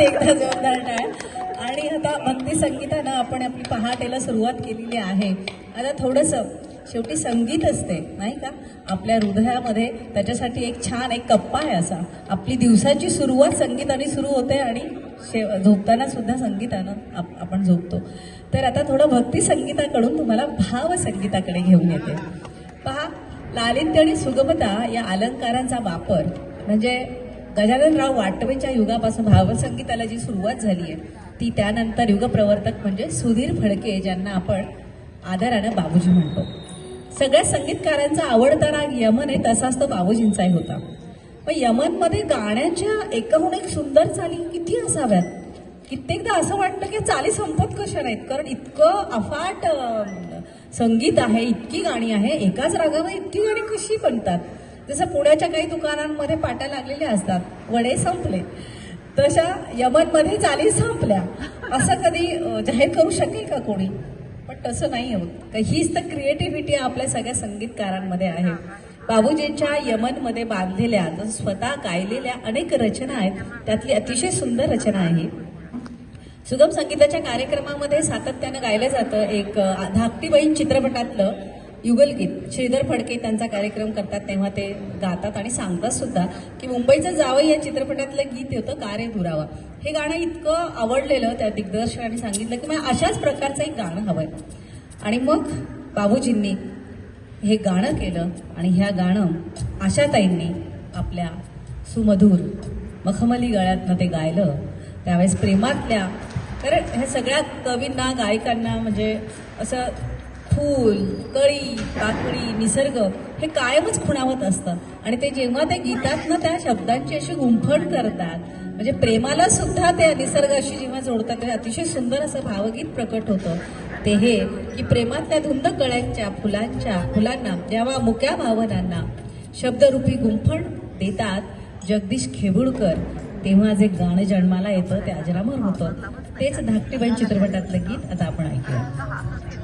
एकदा जोरदार टाळ्या. आणि आता भक्ती संगीतानं आपण आपली पहाटेला सुरुवात केलेली आहे. आता थोडंसं शेवटी संगीत असते नाही का आपल्या हृदयामध्ये, त्याच्यासाठी एक छान एक कप्पा आहे असा. आपली दिवसाची सुरुवात संगीताने सुरू होते आणि झोपताना सुद्धा संगीतानं आपण झोपतो. तर आता थोडं भक्ती संगीताकडून तुम्हाला भाव संगीताकडे घेऊन येते. पहा, लालित्य आणि सुगमता या अलंकारांचा वापर म्हणजे गजाननराव वाटवेंच्या युगापासून भावसंगीताला जी सुरुवात झाली आहे ती त्यानंतर युगप्रवर्तक म्हणजे सुधीर फडके, ज्यांना आपण आदरानं बाबूजी म्हणतो. सगळ्या संगीतकारांचा आवडता राग यमन आहे, तसाच तो बाबूजींचाही होता. पण यमनमध्ये गाण्याच्या एकाहून एक सुंदर चाली किती असाव्यात. कित्येकदा असं वाटतं की चाली संपत कशा नाहीत, कारण इतकं अफाट संगीत आहे, इतकी गाणी आहे, एकाच रागावर इतकी गाणी कशी बनतात. जसं पुण्याच्या काही दुकानांमध्ये पाट्या लागलेल्या असतात, वडे संपले, तशा यमनमध्ये चाली संपल्या असं कधी जाहीर करू शकेल का कोणी? पण तसं नाही होत. हीच तर क्रिएटिव्हिटी आपल्या सगळ्या संगीतकारांमध्ये आहे. बाबूजींच्या यमनमध्ये बांधलेल्या स्वतः गायलेल्या अनेक रचना आहेत, त्यातली अतिशय सुंदर रचना आहे. सुगम संगीताच्या कार्यक्रमामध्ये सातत्यानं गायलं जातं एक धाकटी बहीण चित्रपटातलं युगलगीत. श्रीधर फडके त्यांचा कार्यक्रम करतात तेव्हा ते गातात आणि सांगतात सुद्धा की मुंबईचं जावई या चित्रपटातलं गीत होतं का रे दुरावा. हे गाणं इतकं आवडलेलं त्या दिग्दर्शकाने सांगितलं की मला अशाच प्रकारचं एक गाणं हवंय. आणि मग बाबूजींनी हे गाणं केलं आणि ह्या गाणं आशाताईंनी आपल्या सुमधूर मखमली गळ्यातनं ते गायलं. त्यावेळेस प्रेमातल्या, तर ह्या सगळ्या कवींना गायकांना म्हणजे असं फूल, कळी, काकडी, निसर्ग हे कायमच खुणावत असतं. आणि ते जेव्हा ते गीतातनं त्या शब्दांची अशी गुंफण करतात म्हणजे प्रेमाला सुद्धा ते निसर्गाशी जेव्हा जोडतात ते अतिशय सुंदर असं भावगीत प्रकट होतं. ते हे की प्रेमातल्या धुंद कळ्यांच्या फुलांना जेव्हा मुक्या भावनांना शब्दरूपी गुंफण देतात जगदीश खेबुळकर, तेव्हा जे गाणं जन्माला येतं ते अजरामर होतं. तेच धाकटी बहीण चित्रपटातलं गीत आता आपण ऐकूया.